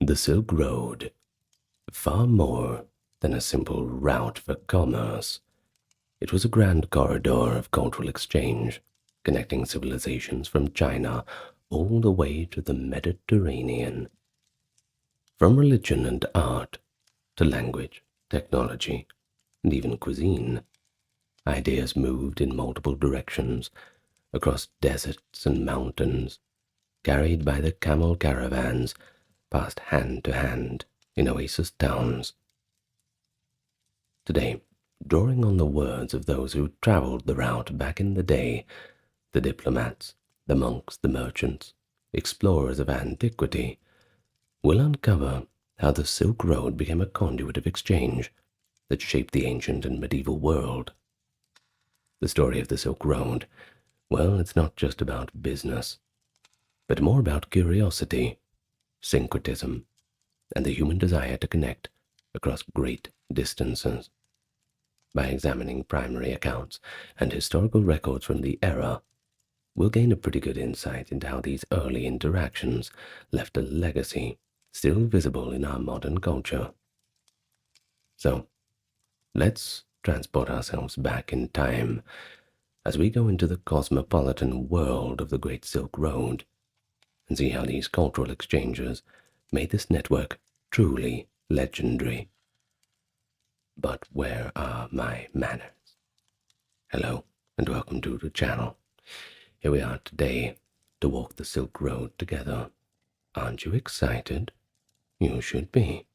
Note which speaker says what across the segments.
Speaker 1: The Silk Road, far more than a simple route for commerce. It was a grand corridor of cultural exchange, connecting civilizations from China all the way to the Mediterranean. From religion and art to language, technology, and even cuisine, ideas moved in multiple directions across deserts and mountains, carried by the camel caravans, passed hand to hand in oasis towns. Today, drawing on the words of those who traveled the route back in the day, the diplomats, the monks, the merchants, explorers of antiquity, we'll uncover how the Silk Road became a conduit of exchange that shaped the ancient and medieval world. The story of the Silk Road, well, it's not just about business, but more about curiosity, syncretism, and the human desire to connect across great distances. By examining primary accounts and historical records from the era, we'll gain a pretty good insight into how these early interactions left a legacy still visible in our modern culture. So, let's transport ourselves back in time as we go into the cosmopolitan world of the Great Silk Road and see how these cultural exchanges made this network truly legendary. But where are my manners? Hello, and welcome to the channel. Here we are today to walk the Silk Road together. Aren't you excited? You should be.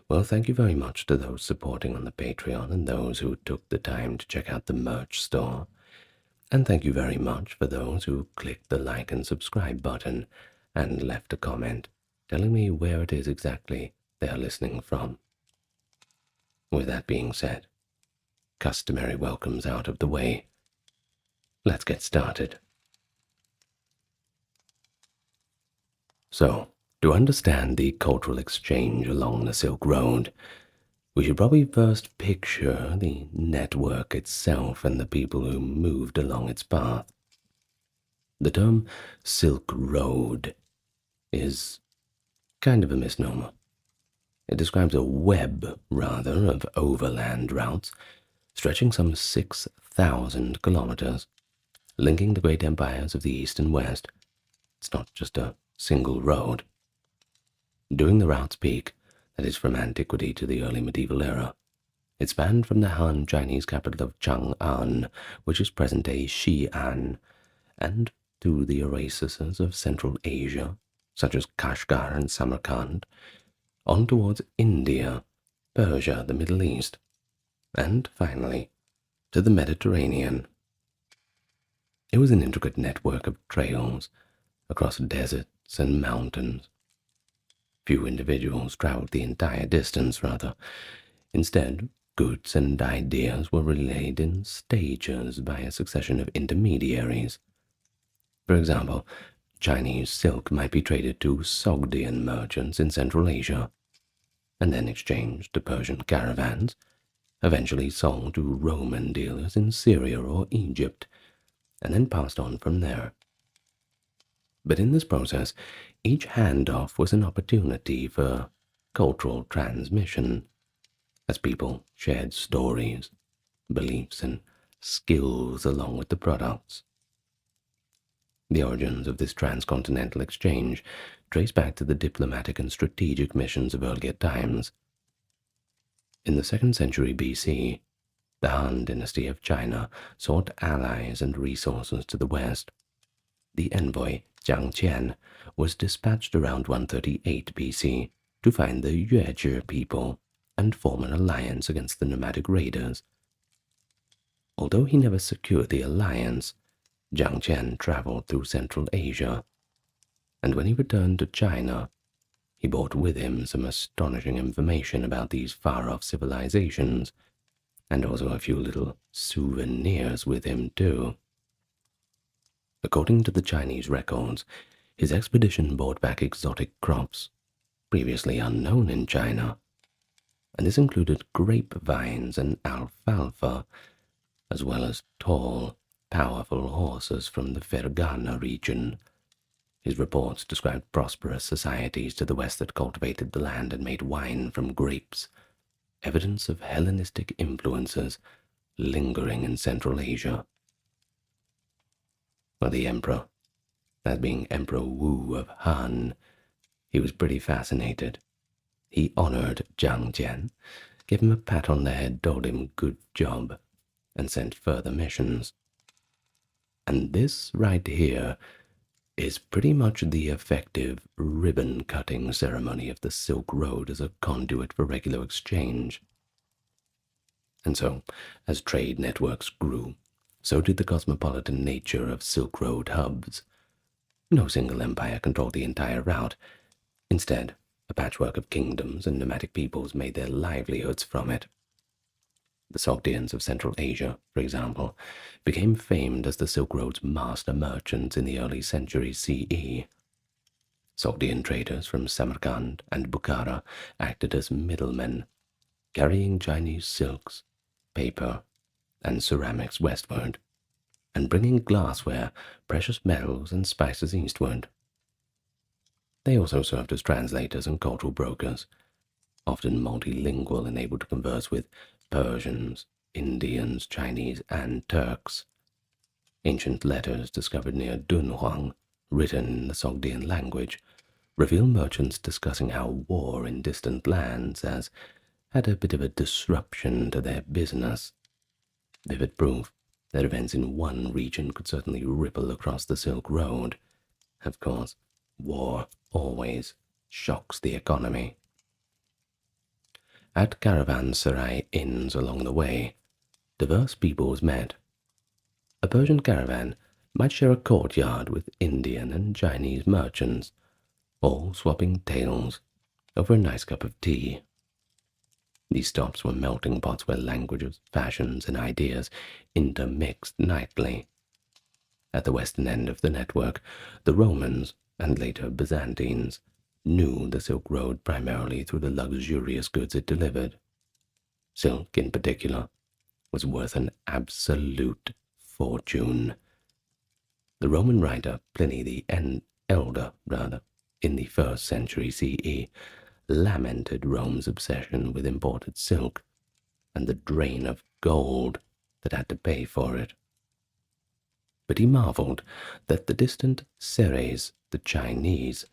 Speaker 1: Well, thank you very much to those supporting on the Patreon and those who took the time to check out the merch store. And thank you very much for those who clicked the like and subscribe button and left a comment telling me where it is exactly they are listening from. With that being said, customary welcomes out of the way, let's get started. So, to understand the cultural exchange along the Silk Road, we should probably first picture the network itself and the people who moved along its path. The term Silk Road is kind of a misnomer. It describes a web, rather, of overland routes stretching some 6,000 kilometers, linking the great empires of the East and West. It's not just a single road. During the route's peak, that is from antiquity to the early medieval era, it spanned from the Han Chinese capital of Chang'an, which is present-day Xi'an, and through the oases of Central Asia, such as Kashgar and Samarkand, on towards India, Persia, the Middle East, and finally to the Mediterranean. It was an intricate network of trails across deserts and mountains. Few individuals traveled the entire distance, rather. Instead, goods and ideas were relayed in stages by a succession of intermediaries. For example, Chinese silk might be traded to Sogdian merchants in Central Asia, and then exchanged to Persian caravans, eventually sold to Roman dealers in Syria or Egypt, and then passed on from there. But in this process, each handoff was an opportunity for cultural transmission, as people shared stories, beliefs, and skills along with the products. The origins of this transcontinental exchange trace back to the diplomatic and strategic missions of earlier times. In the 2nd century BC, the Han dynasty of China sought allies and resources to the west. The envoy Jiang Qian was dispatched around 138 BC to find the Yuezhi people and form an alliance against the nomadic raiders. Although he never secured the alliance, Jiang Qian traveled through Central Asia, and when he returned to China, he brought with him some astonishing information about these far-off civilizations, and also a few little souvenirs with him too. According to the Chinese records, his expedition brought back exotic crops, previously unknown in China, and this included grapevines and alfalfa, as well as tall, powerful horses from the Fergana region. His reports described prosperous societies to the west that cultivated the land and made wine from grapes, evidence of Hellenistic influences lingering in Central Asia. Well, the emperor, that being Emperor Wu of Han, he was pretty fascinated. He honored Jiang Jian, gave him a pat on the head, told him good job, and sent further missions. And this right here is pretty much the effective ribbon-cutting ceremony of the Silk Road as a conduit for regular exchange. And so, as trade networks grew, so did the cosmopolitan nature of Silk Road hubs. No single empire controlled the entire route. Instead, a patchwork of kingdoms and nomadic peoples made their livelihoods from it. The Sogdians of Central Asia, for example, became famed as the Silk Road's master merchants in the early centuries CE. Sogdian traders from Samarkand and Bukhara acted as middlemen, carrying Chinese silks, paper, and ceramics westward, and bringing glassware, precious metals, and spices eastward. They also served as translators and cultural brokers, often multilingual and able to converse with Persians, Indians, Chinese, and Turks. Ancient letters discovered near Dunhuang, written in the Sogdian language, reveal merchants discussing how war in distant lands has had a bit of a disruption to their business. Vivid proof that events in one region could certainly ripple across the Silk Road. Of course, war always shocks the economy. At caravanserai inns along the way, diverse peoples met. A Persian caravan might share a courtyard with Indian and Chinese merchants, all swapping tales over a nice cup of tea. These stops were melting pots where languages, fashions, and ideas intermixed nightly. At the western end of the network, the Romans, and later Byzantines, knew the Silk Road primarily through the luxurious goods it delivered. Silk, in particular, was worth an absolute fortune. The Roman writer Pliny the Elder, in the 1st century CE, lamented Rome's obsession with imported silk and the drain of gold that had to pay for it. But he marveled that the distant Seres, the Chinese,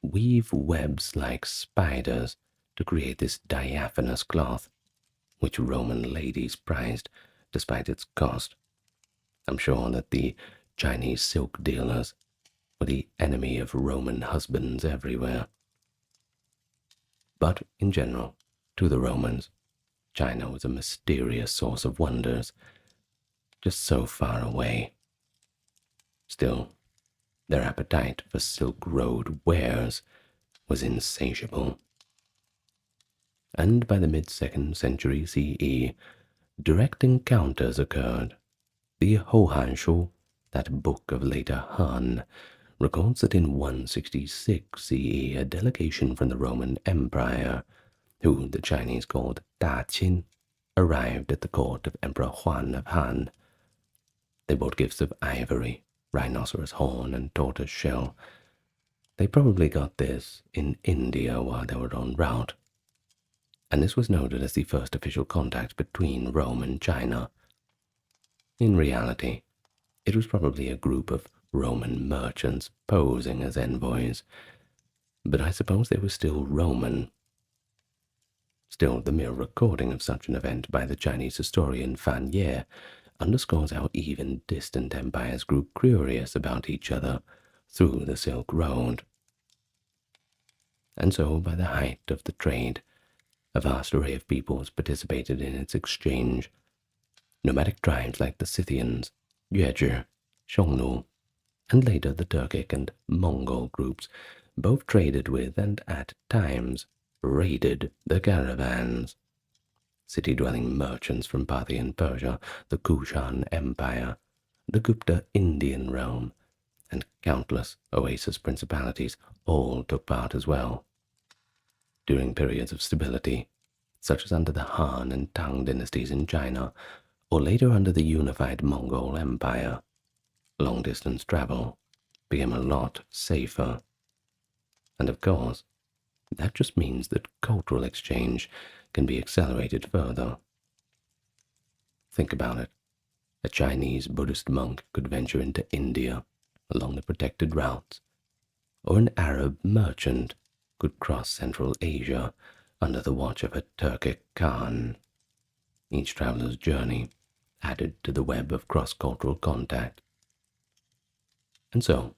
Speaker 1: weave webs like spiders to create this diaphanous cloth, which Roman ladies prized despite its cost. I'm sure that the Chinese silk dealers were the enemy of Roman husbands everywhere. But in general, to the Romans, China was a mysterious source of wonders, just so far away. Still, their appetite for Silk Road wares was insatiable. And by the mid-2nd century CE, direct encounters occurred. The Hohanshu, that book of later Han, records that in 166 CE, a delegation from the Roman Empire, who the Chinese called Da Qin, arrived at the court of Emperor Huan of Han. They brought gifts of ivory, rhinoceros horn, and tortoise shell. They probably got this in India while they were en route, and this was noted as the first official contact between Rome and China. In reality, it was probably a group of Roman merchants posing as envoys, but I suppose they were still Roman. Still, the mere recording of such an event by the Chinese historian Fan Ye underscores how even distant empires grew curious about each other through the Silk Road. And so, by the height of the trade, a vast array of peoples participated in its exchange. Nomadic tribes like the Scythians, Yuezhi, Xiongnu, and later the Turkic and Mongol groups both traded with and at times raided the caravans. City-dwelling merchants from Parthian Persia, the Kushan Empire, the Gupta Indian realm, and countless oasis principalities all took part as well. During periods of stability, such as under the Han and Tang dynasties in China, or later under the unified Mongol Empire, long-distance travel became a lot safer. And of course, that just means that cultural exchange can be accelerated further. Think about it. A Chinese Buddhist monk could venture into India along the protected routes, or an Arab merchant could cross Central Asia under the watch of a Turkic Khan. Each traveler's journey added to the web of cross-cultural contact. And so,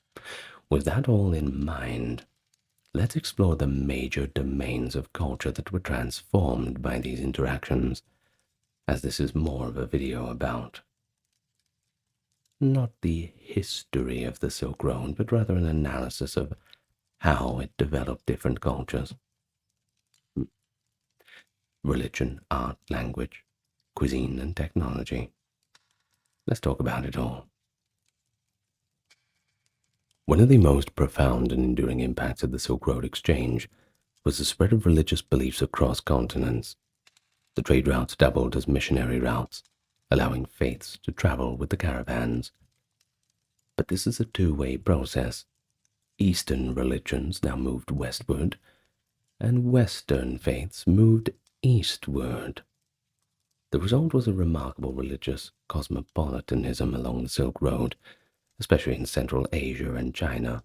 Speaker 1: with that all in mind, let's explore the major domains of culture that were transformed by these interactions, as this is more of a video about not the history of the Silk Road, but rather an analysis of how it developed different cultures. Religion, art, language, cuisine, and technology. Let's talk about it all. One of the most profound and enduring impacts of the Silk Road exchange was the spread of religious beliefs across continents. The trade routes doubled as missionary routes, allowing faiths to travel with the caravans. But this is a two-way process. Eastern religions now moved westward, and Western faiths moved eastward. The result was a remarkable religious cosmopolitanism along the Silk Road, especially in Central Asia and China,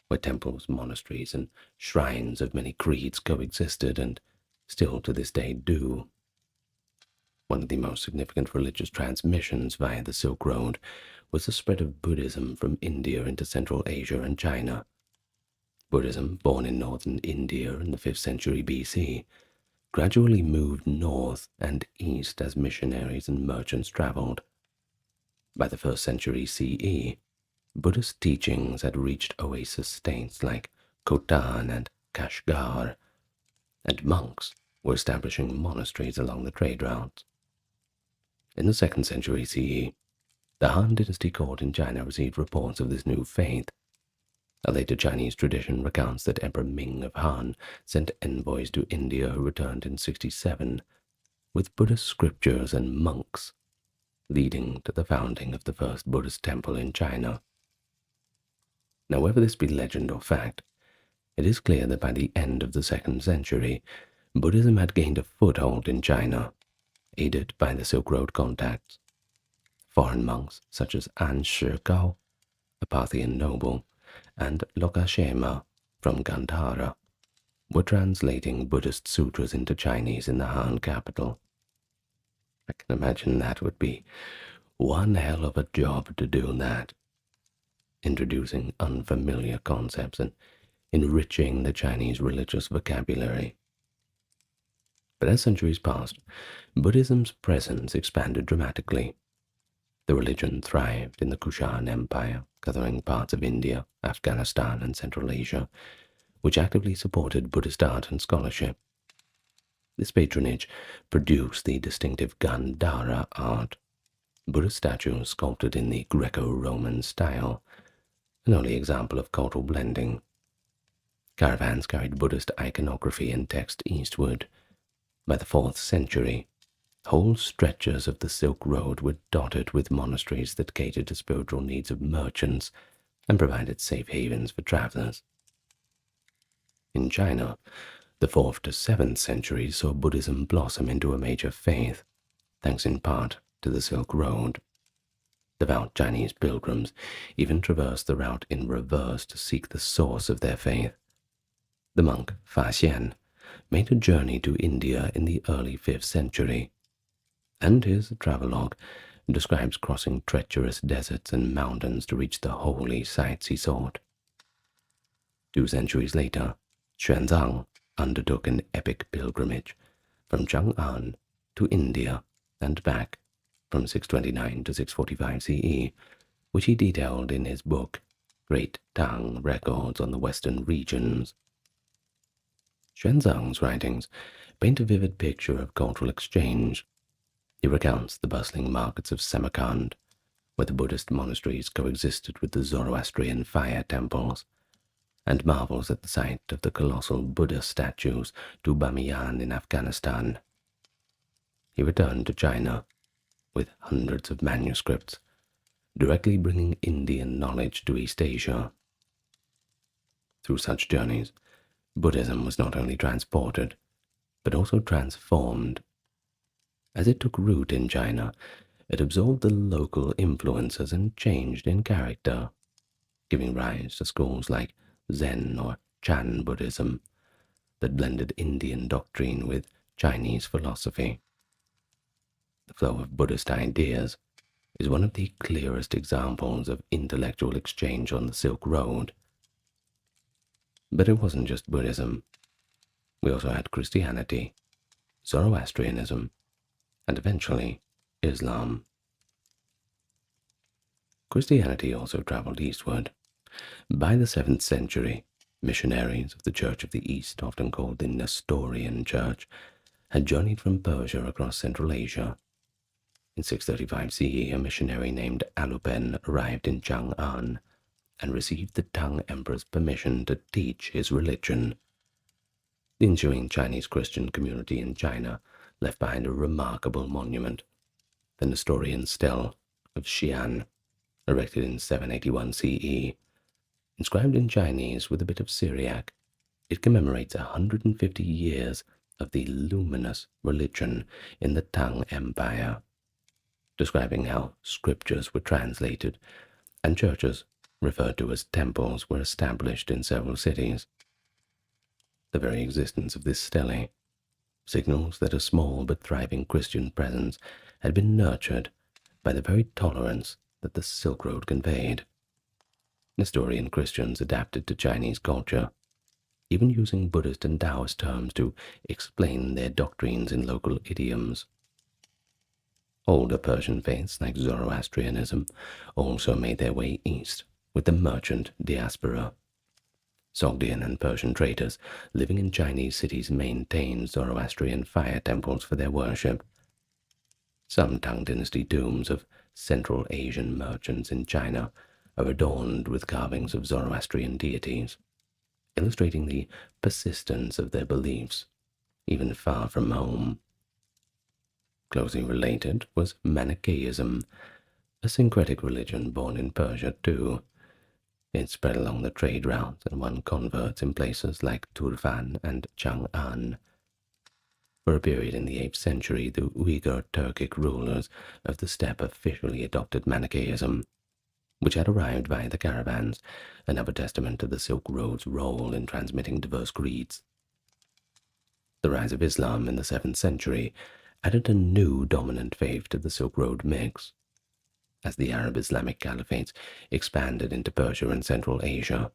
Speaker 1: where temples, monasteries, and shrines of many creeds coexisted and still to this day do. One of the most significant religious transmissions via the Silk Road was the spread of Buddhism from India into Central Asia and China. Buddhism, born in northern India in the 5th century BC, gradually moved north and east as missionaries and merchants traveled. By the 1st century CE, Buddhist teachings had reached oasis states like Khotan and Kashgar, and monks were establishing monasteries along the trade routes. In the 2nd century CE, the Han Dynasty court in China received reports of this new faith. A later Chinese tradition recounts that Emperor Ming of Han sent envoys to India who returned in 67 with Buddhist scriptures and monks, leading to the founding of the first Buddhist temple in China. Now, whether this be legend or fact, it is clear that by the end of the 2nd century, Buddhism had gained a foothold in China, aided by the Silk Road contacts. Foreign monks such as An Shigao, a Parthian noble, and Lokashema from Gandhara were translating Buddhist sutras into Chinese in the Han capital. I can imagine that would be one hell of a job to do that, introducing unfamiliar concepts and enriching the Chinese religious vocabulary. But as centuries passed, Buddhism's presence expanded dramatically. The religion thrived in the Kushan Empire, covering parts of India, Afghanistan, and Central Asia, which actively supported Buddhist art and scholarship. This patronage produced the distinctive Gandhara art, Buddhist statues sculpted in the Greco-Roman style, an early example of cultural blending. Caravans carried Buddhist iconography and text eastward. By the 4th century, whole stretches of the Silk Road were dotted with monasteries that catered to spiritual needs of merchants and provided safe havens for travelers. In China, the 4th to 7th centuries saw Buddhism blossom into a major faith, thanks in part to the Silk Road. Devout Chinese pilgrims even traversed the route in reverse to seek the source of their faith. The monk Fa Xian made a journey to India in the early 5th century, and his travelogue describes crossing treacherous deserts and mountains to reach the holy sites he sought. 2 centuries later, Xuanzang undertook an epic pilgrimage from Chang'an to India and back from 629 to 645 CE, which he detailed in his book, Great Tang Records on the Western Regions. Xuanzang's writings paint a vivid picture of cultural exchange. He recounts the bustling markets of Samarkand, where the Buddhist monasteries coexisted with the Zoroastrian fire temples, and marvels at the sight of the colossal Buddha statues to Bamiyan in Afghanistan. He returned to China with hundreds of manuscripts, directly bringing Indian knowledge to East Asia. Through such journeys, Buddhism was not only transported, but also transformed. As it took root in China, it absorbed the local influences and changed in character, giving rise to schools like Zen or Chan Buddhism that blended Indian doctrine with Chinese philosophy. The flow of Buddhist ideas is one of the clearest examples of intellectual exchange on the Silk Road. But it wasn't just Buddhism. We also had Christianity, Zoroastrianism, and eventually Islam. Christianity also traveled eastward. By the 7th century, missionaries of the Church of the East, often called the Nestorian Church, had journeyed from Persia across Central Asia. In 635 CE, a missionary named Alupen arrived in Chang'an and received the Tang Emperor's permission to teach his religion. The ensuing Chinese Christian community in China left behind a remarkable monument, the Nestorian Stele of Xi'an, erected in 781 CE. Inscribed in Chinese with a bit of Syriac, it commemorates 150 years of the luminous religion in the Tang Empire, describing how scriptures were translated and churches, referred to as temples, were established in several cities. The very existence of this stele signals that a small but thriving Christian presence had been nurtured by the very tolerance that the Silk Road conveyed. Nestorian Christians adapted to Chinese culture, even using Buddhist and Taoist terms to explain their doctrines in local idioms. Older Persian faiths like Zoroastrianism also made their way east with the merchant diaspora. Sogdian and Persian traders living in Chinese cities maintained Zoroastrian fire temples for their worship. Some Tang Dynasty tombs of Central Asian merchants in China are adorned with carvings of Zoroastrian deities, illustrating the persistence of their beliefs, even far from home. Closely related was Manichaeism, a syncretic religion born in Persia too. It spread along the trade routes and won converts in places like Turfan and Chang'an. For a period in the 8th century, the Uyghur Turkic rulers of the steppe officially adopted Manichaeism, which had arrived via the caravans, another testament to the Silk Road's role in transmitting diverse creeds. The rise of Islam in the 7th century added a new dominant faith to the Silk Road mix. As the Arab Islamic caliphates expanded into Persia and Central Asia,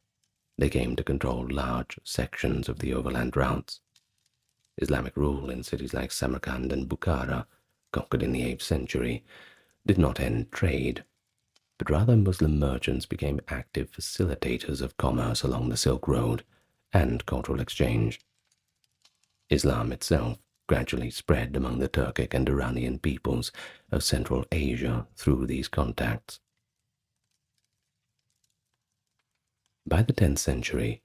Speaker 1: they came to control large sections of the overland routes. Islamic rule in cities like Samarkand and Bukhara, conquered in the 8th century, did not end trade, but rather Muslim merchants became active facilitators of commerce along the Silk Road and cultural exchange. Islam itself gradually spread among the Turkic and Iranian peoples of Central Asia through these contacts. By the 10th century,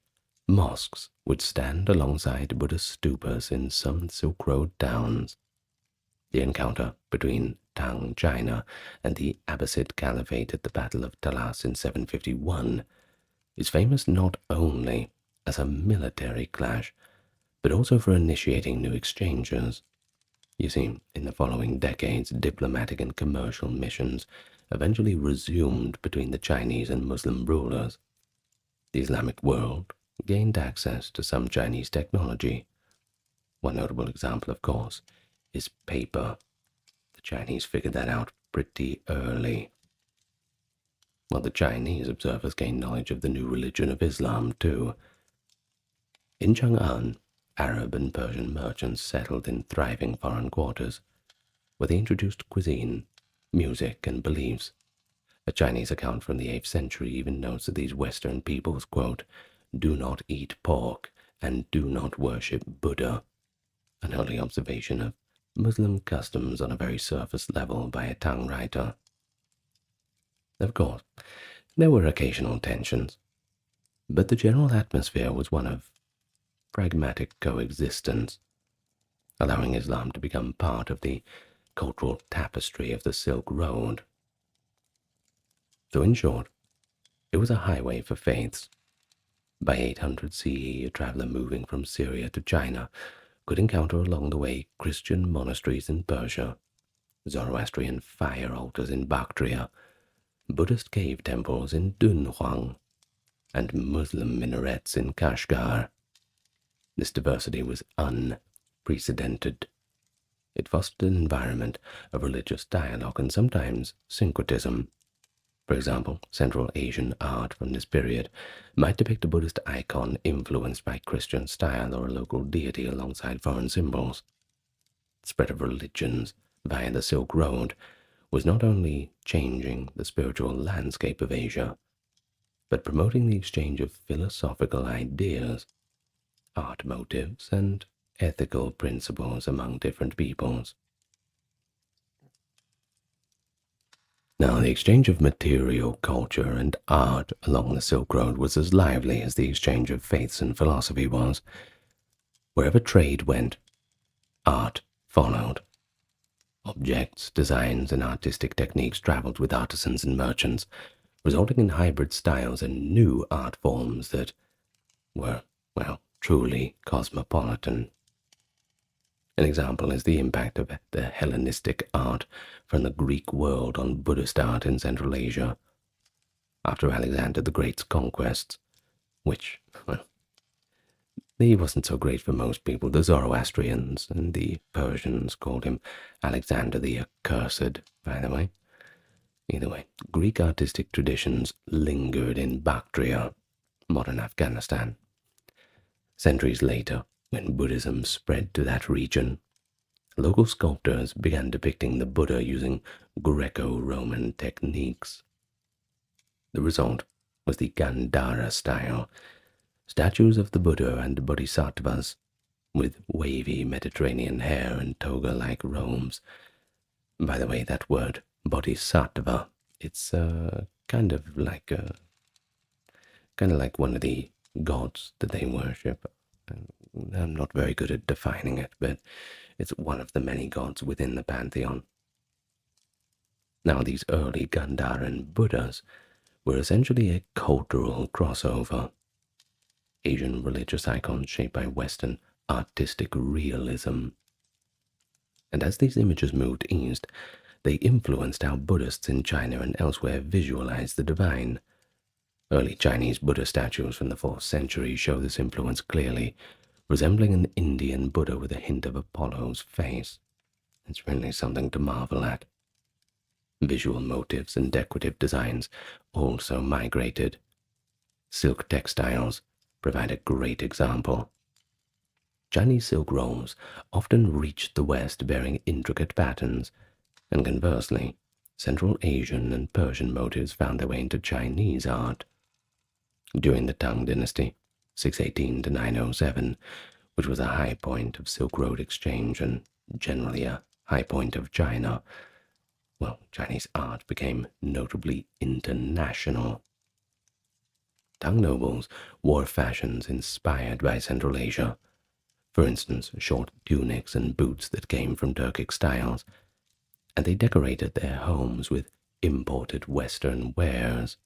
Speaker 1: mosques would stand alongside Buddhist stupas in some Silk Road towns. The encounter between Tang China and the Abbasid Caliphate at the Battle of Talas in 751 is famous not only as a military clash, but also for initiating new exchanges. You see, in the following decades, diplomatic and commercial missions eventually resumed between the Chinese and Muslim rulers. The Islamic world gained access to some Chinese technology. One notable example, of course, is paper. The Chinese figured that out pretty early. While the Chinese observers gained knowledge of the new religion of Islam too. In Chang'an, Arab and Persian merchants settled in thriving foreign quarters, where they introduced cuisine, music, and beliefs. A Chinese account from the 8th century even notes that these Western peoples, quote, do not eat pork and do not worship Buddha, an early observation of Muslim customs on a very surface level by a Tang writer. Of course, there were occasional tensions, but the general atmosphere was one of pragmatic coexistence, allowing Islam to become part of the cultural tapestry of the Silk Road. So in short, it was a highway for faiths, By 800 CE, a traveler moving from Syria to China could encounter along the way Christian monasteries in Persia, Zoroastrian fire altars in Bactria, Buddhist cave temples in Dunhuang, and Muslim minarets in Kashgar. This diversity was unprecedented. It fostered an environment of religious dialogue and sometimes syncretism. For example, Central Asian art from this period might depict a Buddhist icon influenced by Christian style or a local deity alongside foreign symbols. The spread of religions via the Silk Road was not only changing the spiritual landscape of Asia, but promoting the exchange of philosophical ideas, art motives, and ethical principles among different peoples. Now, the exchange of material, culture, and art along the Silk Road was as lively as the exchange of faiths and philosophy was. Wherever trade went, art followed. Objects, designs, and artistic techniques traveled with artisans and merchants, resulting in hybrid styles and new art forms that were, well, truly cosmopolitan. An example is the impact of the Hellenistic art from the Greek world on Buddhist art in Central Asia after Alexander the Great's conquests, which, well, he wasn't so great for most people. The Zoroastrians and the Persians called him Alexander the Accursed, by the way. Either way, Greek artistic traditions lingered in Bactria, modern Afghanistan. Centuries later, when Buddhism spread to that region, local sculptors began depicting the Buddha using Greco-Roman techniques. The result was the Gandhara style, statues of the Buddha and Bodhisattvas with wavy Mediterranean hair and toga-like robes. By the way, that word, Bodhisattva, it's kind of like one of the gods that they worship. I'm not very good at defining it, but it's one of the many gods within the pantheon. Now, these early Gandharan Buddhas were essentially a cultural crossover. Asian religious icons shaped by Western artistic realism. And as these images moved east, they influenced how Buddhists in China and elsewhere visualized the divine. Early Chinese Buddha statues from the 4th century show this influence clearly, resembling an Indian Buddha with a hint of Apollo's face. It's really something to marvel at. Visual motifs and decorative designs also migrated. Silk textiles provide a great example. Chinese silk rolls often reached the West bearing intricate patterns, and conversely, Central Asian and Persian motifs found their way into Chinese art. During the Tang Dynasty, 618 to 907, which was a high point of Silk Road exchange and generally a high point of China, well, Chinese art became notably international. Tang nobles wore fashions inspired by Central Asia, for instance, short tunics and boots that came from Turkic styles, and they decorated their homes with imported Western wares.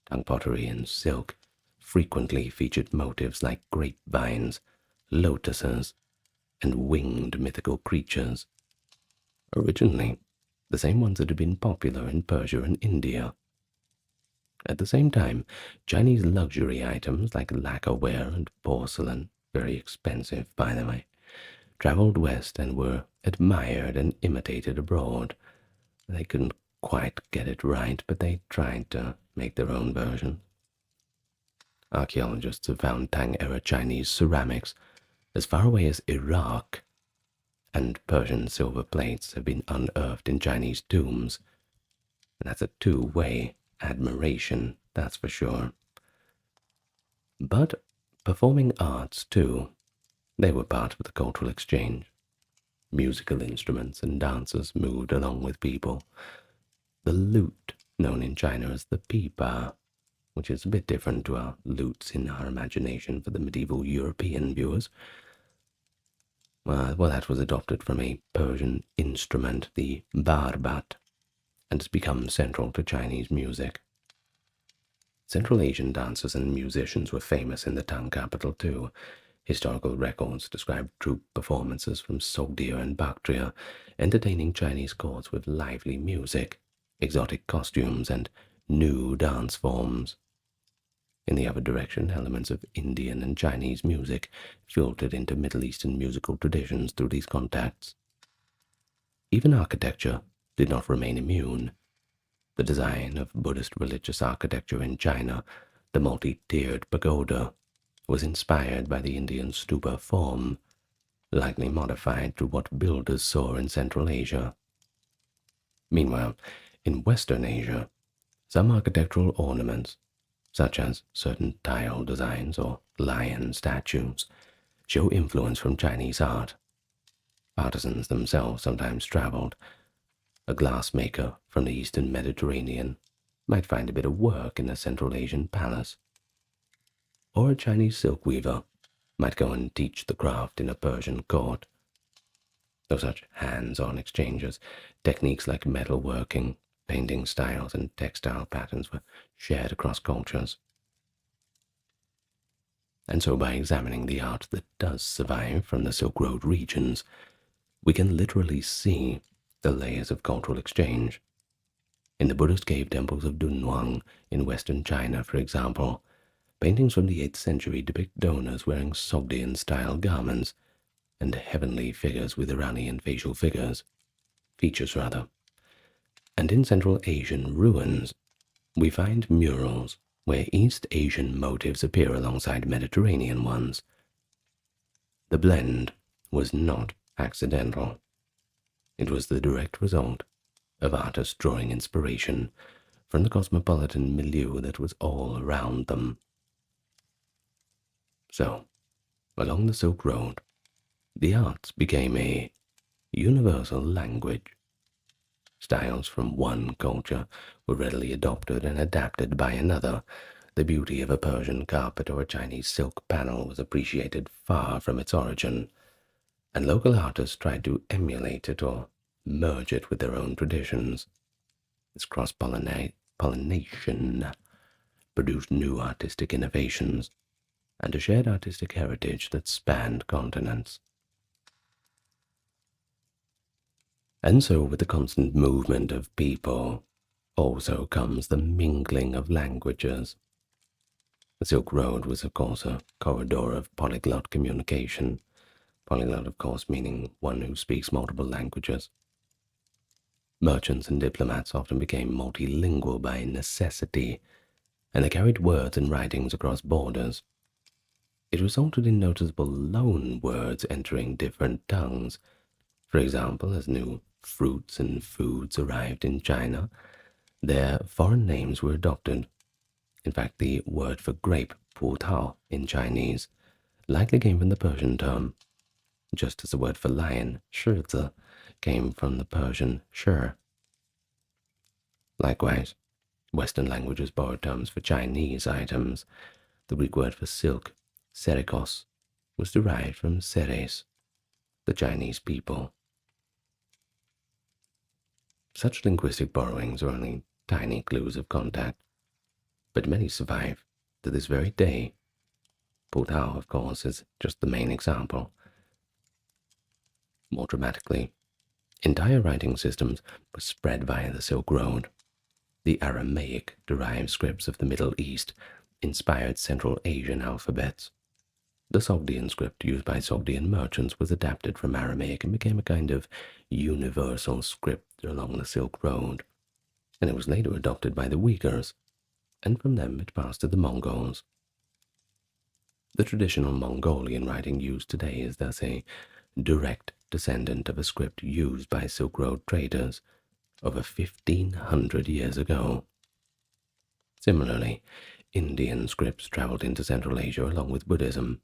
Speaker 1: Tang pottery and silk frequently featured motifs like grapevines, lotuses, and winged mythical creatures. Originally, the same ones that had been popular in Persia and India. At the same time, Chinese luxury items like lacquerware and porcelain, very expensive by the way, traveled west and were admired and imitated abroad. They couldn't quite get it right, but they tried to make their own version. Archaeologists have found Tang-era Chinese ceramics as far away as Iraq, and Persian silver plates have been unearthed in Chinese tombs. And that's a two-way admiration, that's for sure. But performing arts, too, they were part of the cultural exchange. Musical instruments and dancers moved along with people. The lute, known in China as the pipa, which is a bit different to our lutes in our imagination for the medieval European viewers. Well, that was adopted from a Persian instrument, the barbat, and has become central to Chinese music. Central Asian dancers and musicians were famous in the town capital too. Historical records describe troupe performances from Sogdia and Bactria, entertaining Chinese courts with lively music, exotic costumes, and new dance forms. In the other direction, elements of Indian and Chinese music filtered into Middle Eastern musical traditions through these contacts. Even architecture did not remain immune. The design of Buddhist religious architecture in China, the multi-tiered pagoda, was inspired by the Indian stupa form, likely modified through what builders saw in Central Asia. Meanwhile, in Western Asia, some architectural ornaments, such as certain tile designs or lion statues, show influence from Chinese art. Artisans themselves sometimes traveled. A glassmaker from the eastern Mediterranean might find a bit of work in a Central Asian palace. Or a Chinese silk weaver might go and teach the craft in a Persian court. Though such hands-on exchanges, techniques like metalworking, painting styles, and textile patterns were shared across cultures. And so by examining the art that does survive from the Silk Road regions, we can literally see the layers of cultural exchange. In the Buddhist cave temples of Dunhuang in western China, for example, paintings from the 8th century depict donors wearing Sogdian-style garments and heavenly figures with Iranian facial features. And in Central Asian ruins, we find murals where East Asian motifs appear alongside Mediterranean ones. The blend was not accidental. It was the direct result of artists drawing inspiration from the cosmopolitan milieu that was all around them. So, along the Silk Road, the arts became a universal language. Styles from one culture were readily adopted and adapted by another. The beauty of a Persian carpet or a Chinese silk panel was appreciated far from its origin, and local artists tried to emulate it or merge it with their own traditions. This cross-pollination produced new artistic innovations and a shared artistic heritage that spanned continents. And so with the constant movement of people also comes the mingling of languages. The Silk Road was, of course, a corridor of polyglot communication. Polyglot, of course, meaning one who speaks multiple languages. Merchants and diplomats often became multilingual by necessity, and they carried words and writings across borders. It resulted in noticeable loan words entering different tongues. For example, as new fruits and foods arrived in China, their foreign names were adopted. In fact, the word for grape, 葡萄, in Chinese, likely came from the Persian term, just as the word for lion, 狮子, came from the Persian shir. Likewise, Western languages borrowed terms for Chinese items. The Greek word for silk, serikos, was derived from Ceres, the Chinese people. Such linguistic borrowings are only tiny clues of contact, but many survive to this very day. 葡萄, of course, is just the main example. More dramatically, entire writing systems were spread via the Silk Road. The Aramaic-derived scripts of the Middle East inspired Central Asian alphabets. The Sogdian script used by Sogdian merchants was adapted from Aramaic and became a kind of universal script along the Silk Road, and it was later adopted by the Uyghurs, and from them it passed to the Mongols. The traditional Mongolian writing used today is thus a direct descendant of a script used by Silk Road traders over 1,500 years ago. Similarly, Indian scripts traveled into Central Asia along with Buddhism,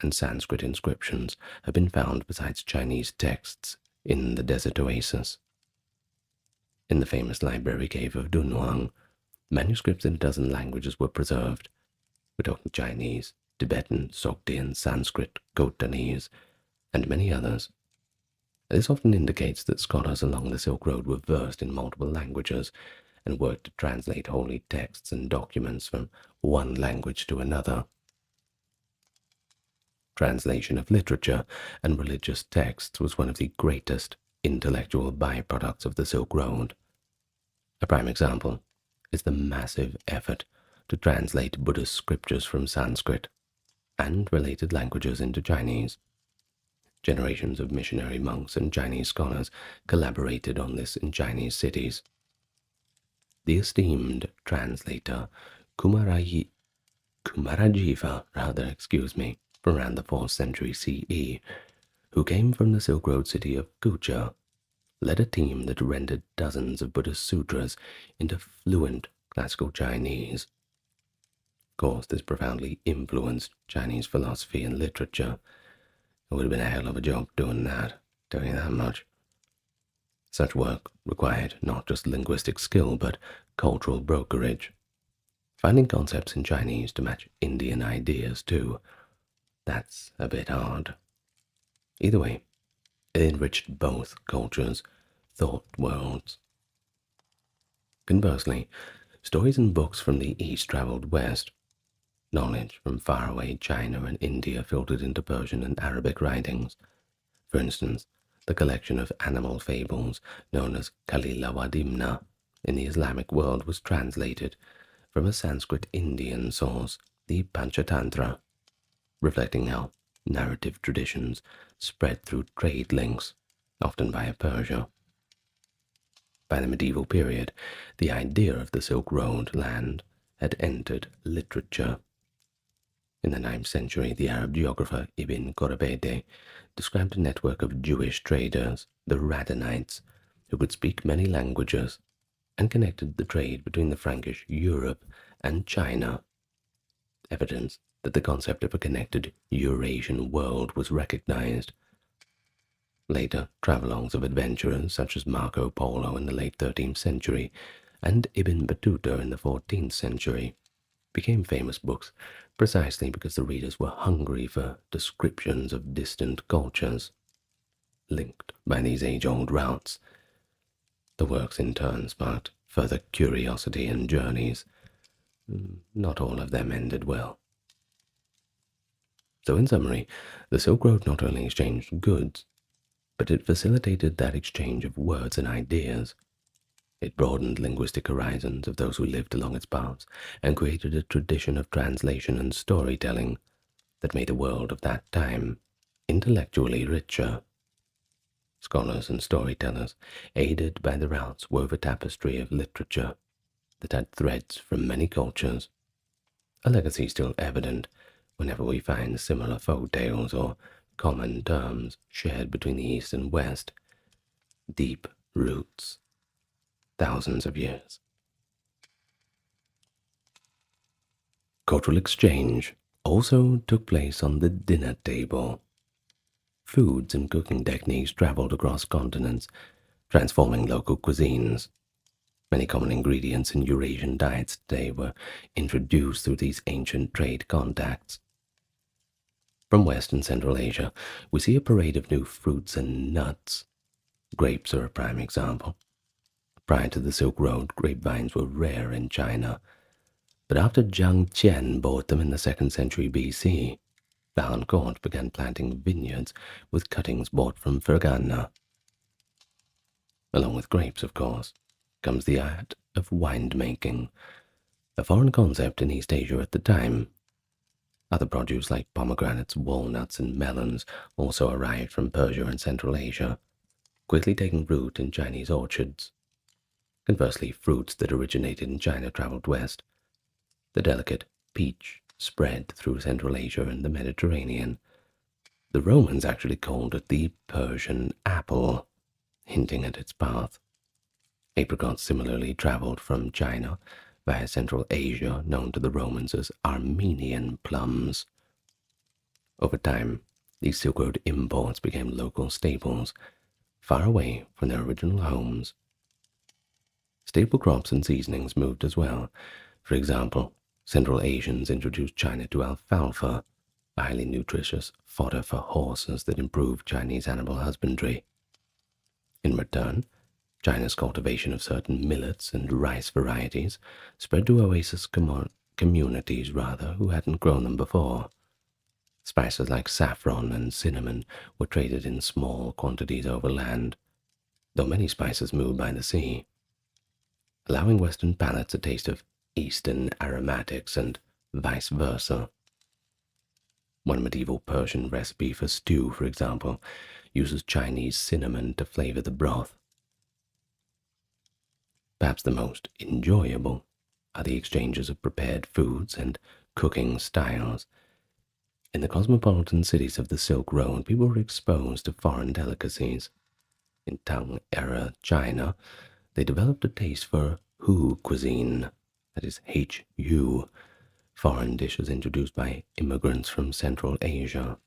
Speaker 1: and Sanskrit inscriptions have been found besides Chinese texts in the desert oasis. In the famous library cave of Dunhuang, manuscripts in a dozen languages were preserved. We're talking Chinese, Tibetan, Sogdian, Sanskrit, Khotanese, and many others. This often indicates that scholars along the Silk Road were versed in multiple languages and worked to translate holy texts and documents from one language to another. Translation of literature and religious texts was one of the greatest intellectual byproducts of the Silk Road. A prime example is the massive effort to translate Buddhist scriptures from Sanskrit and related languages into Chinese. Generations of missionary monks and Chinese scholars collaborated on this in Chinese cities. The esteemed translator Kumarajiva, from around the 4th century CE, who came from the Silk Road city of Gucha, led a team that rendered dozens of Buddhist sutras into fluent classical Chinese. Of course, this profoundly influenced Chinese philosophy and literature. It would have been a hell of a job doing that, tell you that much. Such work required not just linguistic skill, but cultural brokerage. Finding concepts in Chinese to match Indian ideas, too. That's a bit hard. Either way, it enriched both cultures' thought worlds. Conversely, stories and books from the East traveled west. Knowledge from faraway China and India filtered into Persian and Arabic writings. For instance, the collection of animal fables known as Kalilawadimna in the Islamic world was translated from a Sanskrit Indian source, the Panchatantra, reflecting how narrative traditions spread through trade links, often via Persia. By the medieval period, the idea of the Silk Road land had entered literature. In the 9th century, the Arab geographer Ibn Khordadbeh described a network of Jewish traders, the Radhanites, who could speak many languages, and connected the trade between the Frankish Europe and China. Evidence that the concept of a connected Eurasian world was recognized. Later, travelogues of adventurers such as Marco Polo in the late 13th century and Ibn Battuta in the 14th century became famous books precisely because the readers were hungry for descriptions of distant cultures, linked by these age-old routes. The works in turn sparked further curiosity and journeys. Not all of them ended well. So in summary, the Silk Road not only exchanged goods, but it facilitated that exchange of words and ideas. It broadened linguistic horizons of those who lived along its paths and created a tradition of translation and storytelling that made the world of that time intellectually richer. Scholars and storytellers, aided by the routes, wove a tapestry of literature that had threads from many cultures, a legacy still evident whenever we find similar folk tales or common terms shared between the East and West. Deep roots. Thousands of years. Cultural exchange also took place on the dinner table. Foods and cooking techniques traveled across continents, transforming local cuisines. Many common ingredients in Eurasian diets today were introduced through these ancient trade contacts. From West and Central Asia, we see a parade of new fruits and nuts. Grapes are a prime example. Prior to the Silk Road, grapevines were rare in China, but after Zhang Qian bought them in the 2nd century BC, the Han court began planting vineyards with cuttings bought from Fergana. Along with grapes, of course, comes the art of winemaking, a foreign concept in East Asia at the time. Other produce like pomegranates, walnuts, and melons also arrived from Persia and Central Asia, quickly taking root in Chinese orchards. Conversely, fruits that originated in China traveled west. The delicate peach spread through Central Asia and the Mediterranean. The Romans actually called it the Persian apple, hinting at its path. Apricots similarly traveled from China via Central Asia, known to the Romans as Armenian plums. Over time, these Silk Road imports became local staples, far away from their original homes. Staple crops and seasonings moved as well. For example, Central Asians introduced China to alfalfa, a highly nutritious fodder for horses that improved Chinese animal husbandry. In return, China's cultivation of certain millets and rice varieties spread to oasis communities who hadn't grown them before. Spices like saffron and cinnamon were traded in small quantities overland, though many spices moved by the sea, allowing Western palates a taste of Eastern aromatics and vice versa. One medieval Persian recipe for stew, for example, uses Chinese cinnamon to flavor the broth. Perhaps the most enjoyable are the exchanges of prepared foods and cooking styles. In the cosmopolitan cities of the Silk Road, people were exposed to foreign delicacies. In Tang-era China, they developed a taste for Hu cuisine, that is H-U, foreign dishes introduced by immigrants from Central Asia.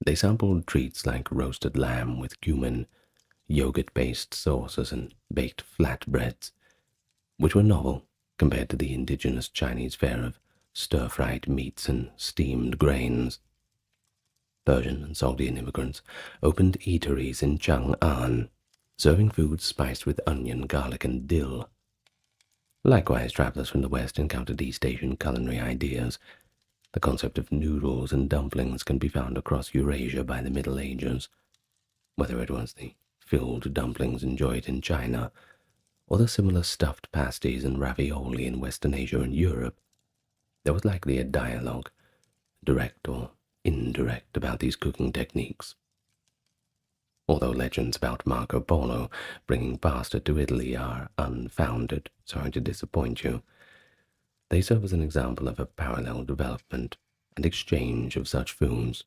Speaker 1: They sampled treats like roasted lamb with cumin, yogurt-based sauces, and baked flatbreads, which were novel compared to the indigenous Chinese fare of stir-fried meats and steamed grains. Persian and Sogdian immigrants opened eateries in Chang'an, serving food spiced with onion, garlic, and dill. Likewise, travelers from the West encountered East Asian culinary ideas. The concept of noodles and dumplings can be found across Eurasia by the Middle Ages. Whether it was the filled dumplings enjoyed in China, or the similar stuffed pasties and ravioli in Western Asia and Europe, there was likely a dialogue, direct or indirect, about these cooking techniques. Although legends about Marco Polo bringing pasta to Italy are unfounded, sorry to disappoint you, they serve as an example of a parallel development and exchange of such foods.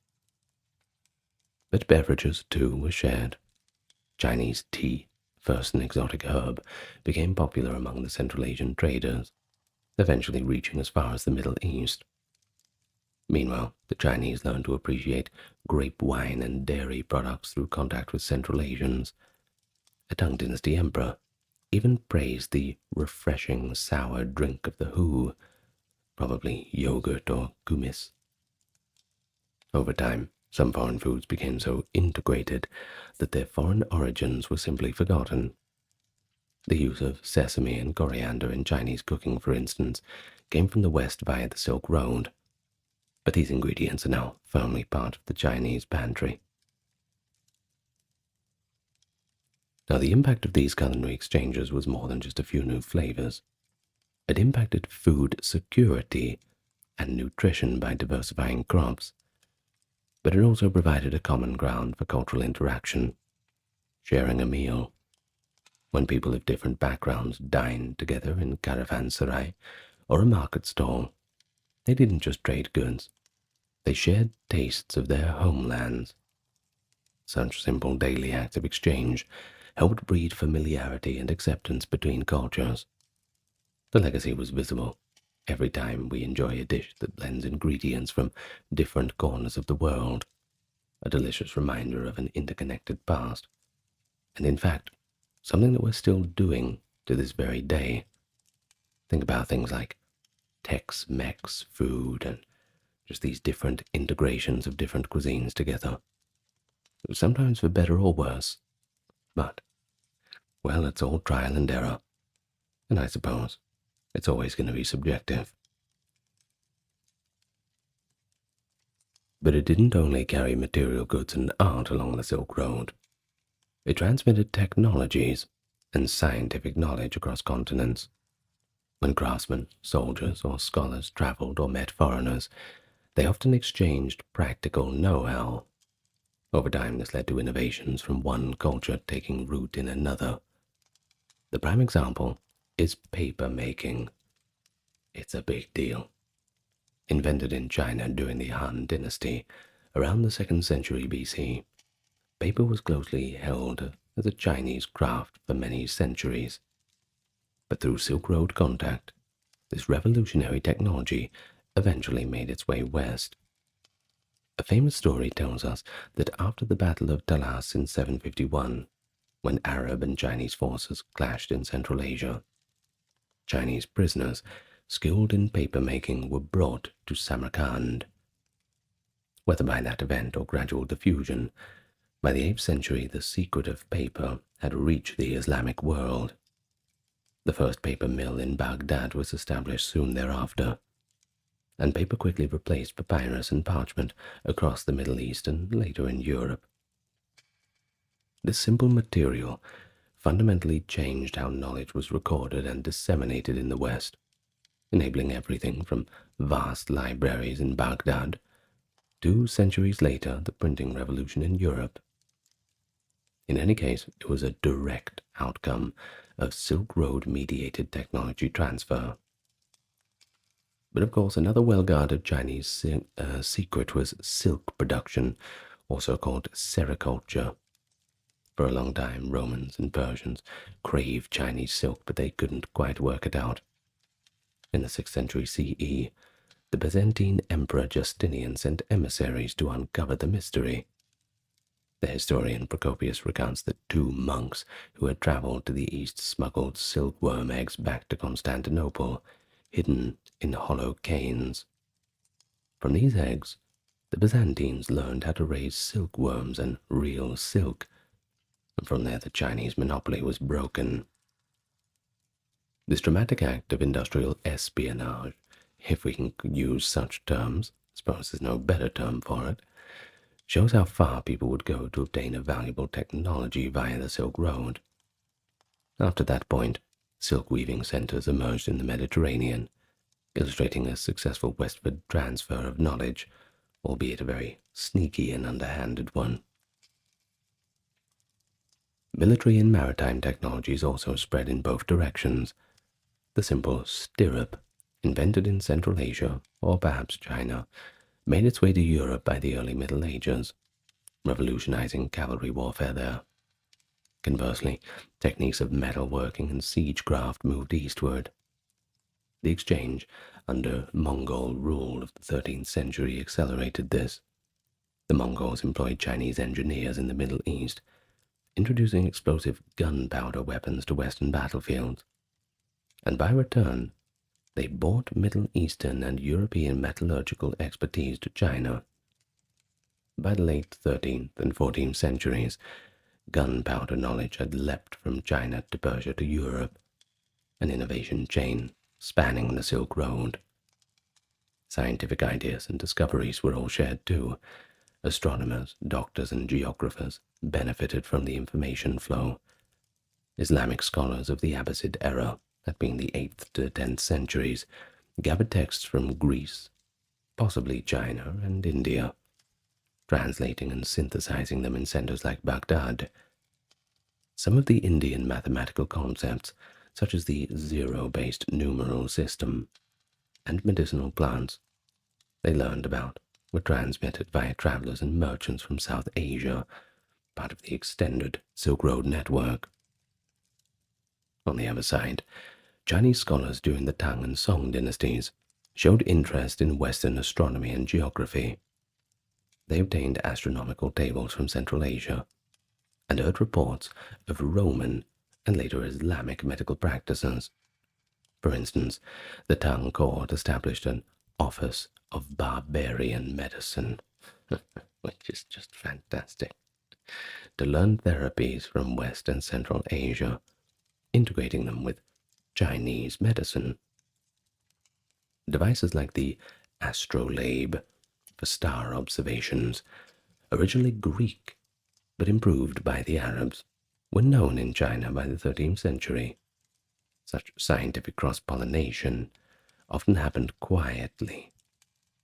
Speaker 1: But beverages, too, were shared. Chinese tea, first an exotic herb, became popular among the Central Asian traders, eventually reaching as far as the Middle East. Meanwhile, the Chinese learned to appreciate grape wine and dairy products through contact with Central Asians. A Tang Dynasty emperor even praised the refreshing sour drink of the Hu, probably yogurt or kumis. Over time, some foreign foods became so integrated that their foreign origins were simply forgotten. The use of sesame and coriander in Chinese cooking, for instance, came from the West via the Silk Road, but these ingredients are now firmly part of the Chinese pantry. Now, the impact of these culinary exchanges was more than just a few new flavors. It impacted food security and nutrition by diversifying crops, but it also provided a common ground for cultural interaction, sharing a meal. When people of different backgrounds dined together in caravanserai or a market stall, they didn't just trade goods, they shared tastes of their homelands. Such simple daily acts of exchange helped breed familiarity and acceptance between cultures. The legacy was visible every time we enjoy a dish that blends ingredients from different corners of the world, a delicious reminder of an interconnected past, and in fact, something that we're still doing to this very day. Think about things like Tex-Mex food and just these different integrations of different cuisines together. Sometimes for better or worse, but, well, it's all trial and error, and I suppose it's always going to be subjective. But it didn't only carry material goods and art along the Silk Road. It transmitted technologies and scientific knowledge across continents. When craftsmen, soldiers, or scholars traveled or met foreigners, they often exchanged practical know-how. Over time, this led to innovations from one culture taking root in another. The prime example is paper making. It's a big deal. Invented in China during the Han Dynasty, around the 2nd century BC, paper was closely held as a Chinese craft for many centuries. But through Silk Road contact, this revolutionary technology eventually made its way west. A famous story tells us that after the Battle of Talas in 751, when Arab and Chinese forces clashed in Central Asia, Chinese prisoners skilled in paper making were brought to Samarkand. Whether by that event or gradual diffusion, By the 8th century, the secret of paper had reached the Islamic world. The first paper mill in Baghdad was established soon thereafter, and paper quickly replaced papyrus and parchment across the Middle East and later in Europe. This simple material fundamentally changed how knowledge was recorded and disseminated in the West, enabling everything from vast libraries in Baghdad to, centuries later, the printing revolution in Europe. In any case, it was a direct outcome of Silk Road-mediated technology transfer. But of course, another well-guarded Chinese secret was silk production, also called sericulture. For a long time, Romans and Persians craved Chinese silk, but they couldn't quite work it out. In the 6th century CE, the Byzantine Emperor Justinian sent emissaries to uncover the mystery. The historian Procopius recounts that 2 monks who had traveled to the east smuggled silkworm eggs back to Constantinople, hidden in hollow canes. From these eggs, the Byzantines learned how to raise silkworms and real silk, and from there the Chinese monopoly was broken. This dramatic act of industrial espionage, if we can use such terms, I suppose there's no better term for it, shows how far people would go to obtain a valuable technology via the Silk Road. After that point, silk weaving centers emerged in the Mediterranean, illustrating a successful westward transfer of knowledge, albeit a very sneaky and underhanded one. Military and maritime technologies also spread in both directions. The simple stirrup, invented in Central Asia, or perhaps China, made its way to Europe by the early Middle Ages, revolutionizing cavalry warfare there. Conversely, techniques of metalworking and siegecraft moved eastward. The exchange under Mongol rule of the 13th century accelerated this. The Mongols employed Chinese engineers in the Middle East, introducing explosive gunpowder weapons to Western battlefields, and by return, they brought Middle Eastern and European metallurgical expertise to China. By the late 13th and 14th centuries, gunpowder knowledge had leapt from China to Persia to Europe, an innovation chain spanning the Silk Road. Scientific ideas and discoveries were all shared too. Astronomers, doctors, and geographers benefited from the information flow. Islamic scholars of the Abbasid era, that being the 8th to 10th centuries, gathered texts from Greece, possibly China and India, translating and synthesizing them in centers like Baghdad. Some of the Indian mathematical concepts, such as the zero-based numeral system and medicinal plants they learned about, were transmitted via travelers and merchants from South Asia, part of the extended Silk Road network. On the other side, Chinese scholars during the Tang and Song dynasties showed interest in Western astronomy and geography. They obtained astronomical tables from Central Asia and heard reports of Roman and later Islamic medical practices. For instance, the Tang court established an Office of Barbarian Medicine, which is just fantastic, to learn therapies from West and Central Asia, integrating them with Chinese medicine. Devices like the astrolabe for star observations, originally Greek but improved by the Arabs, were known in China by the 13th century. Such scientific cross-pollination often happened quietly,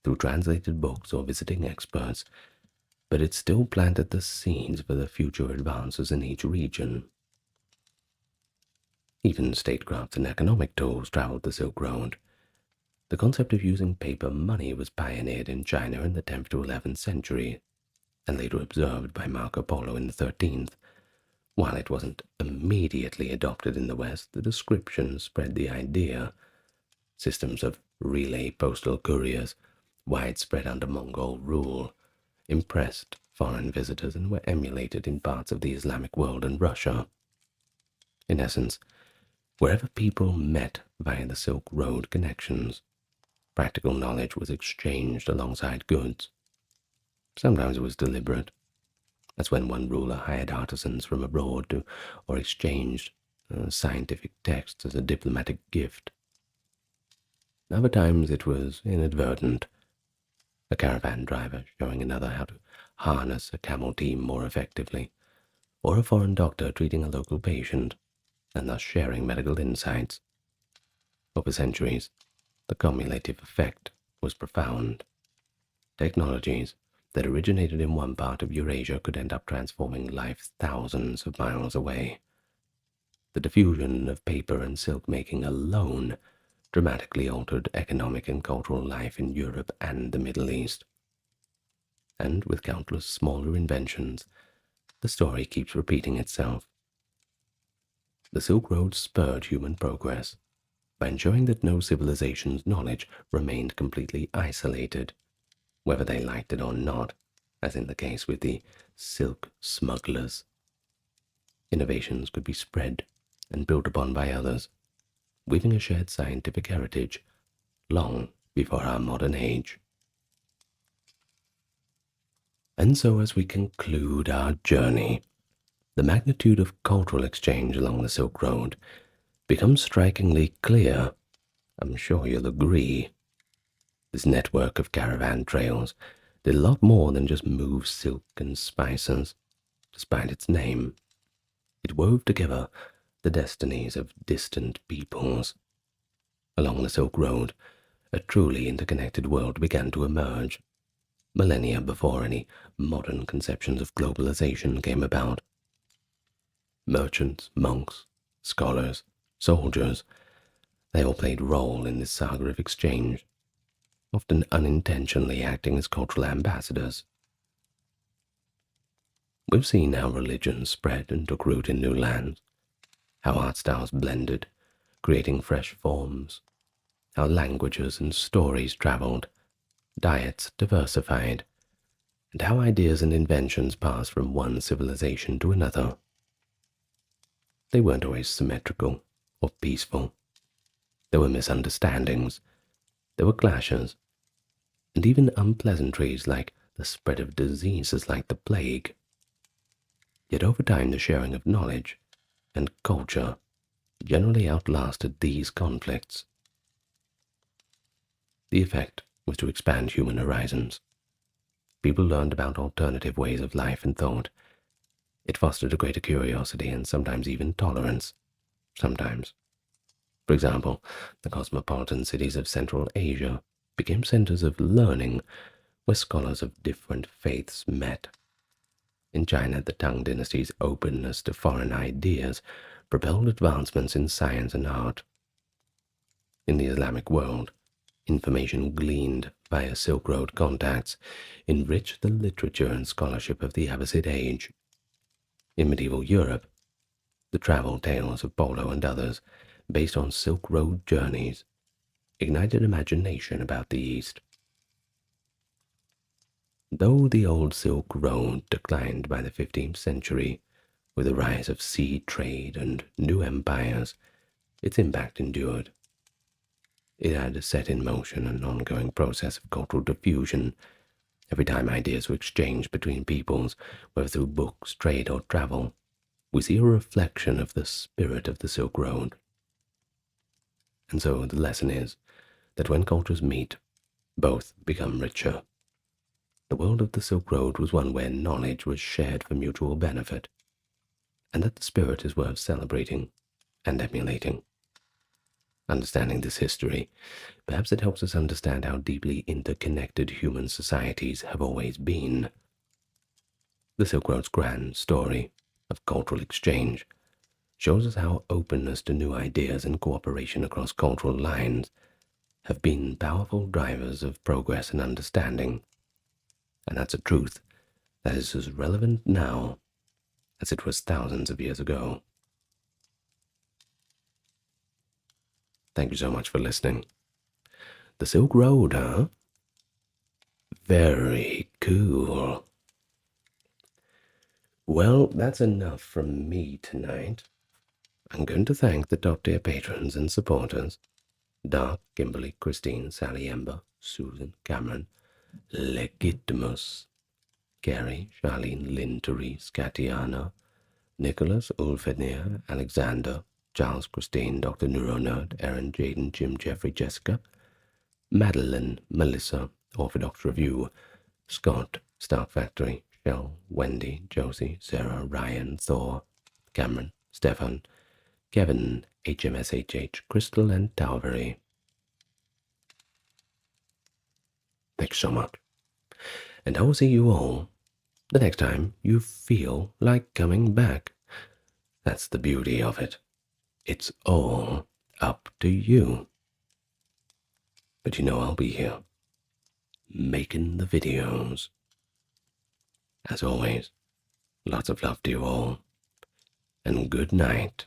Speaker 1: through translated books or visiting experts, but it still planted the seeds for the future advances in each region. Even statecraft and economic tools traveled the Silk Road. The concept of using paper money was pioneered in China in the 10th to 11th century, and later observed by Marco Polo in the 13th. While it wasn't immediately adopted in the West, the description spread the idea. Systems of relay postal couriers, widespread under Mongol rule, impressed foreign visitors and were emulated in parts of the Islamic world and Russia. In essence, wherever people met via the Silk Road connections, practical knowledge was exchanged alongside goods. Sometimes it was deliberate, That's when one ruler hired artisans from abroad or exchanged scientific texts as a diplomatic gift. Other times it was inadvertent, a caravan driver showing another how to harness a camel team more effectively, or a foreign doctor treating a local patient, and thus sharing medical insights. Over centuries, the cumulative effect was profound. Technologies that originated in one part of Eurasia could end up transforming life thousands of miles away. The diffusion of paper and silk making alone dramatically altered economic and cultural life in Europe and the Middle East. And with countless smaller inventions, the story keeps repeating itself. The Silk Road spurred human progress by ensuring that no civilization's knowledge remained completely isolated, whether they liked it or not, as in the case with the silk smugglers. Innovations could be spread and built upon by others, weaving a shared scientific heritage long before our modern age. And so as we conclude our journey, the magnitude of cultural exchange along the Silk Road becomes strikingly clear. I'm sure you'll agree. This network of caravan trails did a lot more than just move silk and spices, despite its name. It wove together the destinies of distant peoples. Along the Silk Road, a truly interconnected world began to emerge, millennia before any modern conceptions of globalization came about. Merchants, monks, scholars, soldiers, they all played a role in this saga of exchange, often unintentionally acting as cultural ambassadors. We've seen how religions spread and took root in new lands, how art styles blended, creating fresh forms, how languages and stories traveled, diets diversified, and how ideas and inventions passed from one civilization to another. They weren't always symmetrical or peaceful. There were misunderstandings, there were clashes, and even unpleasantries like the spread of diseases like the plague. Yet over time the sharing of knowledge and culture generally outlasted these conflicts. The effect was to expand human horizons. People learned about alternative ways of life and thought. It fostered a greater curiosity and sometimes even tolerance. Sometimes. For example, the cosmopolitan cities of Central Asia became centers of learning where scholars of different faiths met. In China, the Tang dynasty's openness to foreign ideas propelled advancements in science and art. In the Islamic world, information gleaned via Silk Road contacts enriched the literature and scholarship of the Abbasid age. In medieval Europe, the travel tales of Polo and others, based on Silk Road journeys, ignited imagination about the East. Though the old Silk Road declined by the 15th century with the rise of sea trade and new empires, its impact endured. It had set in motion an ongoing process of cultural diffusion. Every time ideas were exchanged between peoples, whether through books, trade, or travel, we see a reflection of the spirit of the Silk Road. And so the lesson is that when cultures meet, both become richer. The world of the Silk Road was one where knowledge was shared for mutual benefit, and that the spirit is worth celebrating and emulating. Understanding this history, perhaps it helps us understand how deeply interconnected human societies have always been. The Silk Road's grand story of cultural exchange shows us how openness to new ideas and cooperation across cultural lines have been powerful drivers of progress and understanding. And that's a truth that is as relevant now as it was thousands of years ago. Thank you so much for listening. The Silk Road, huh? Very cool. Well, that's enough from me tonight. I'm going to thank the top-tier patrons and supporters: Dark, Kimberly, Christine, Sally, Ember, Susan, Cameron, Legitimus, Gary, Charlene, Lynn, Therese, Katiana, Nicholas, Ulfenir, Alexander, Charles, Christine, Dr. Neuronerd, Aaron, Jaden, Jim, Jeffrey, Jessica, Madeline, Melissa, Orthodox Review, Scott, Star Factory, Shell, Wendy, Josie, Sarah, Ryan, Thor, Cameron, Stefan, Kevin, HMSHH, Crystal, and Talvery. Thanks so much. And I will see you all the next time you feel like coming back. That's the beauty of it. It's all up to you. But you know I'll be here, making the videos. As always, lots of love to you all, and good night.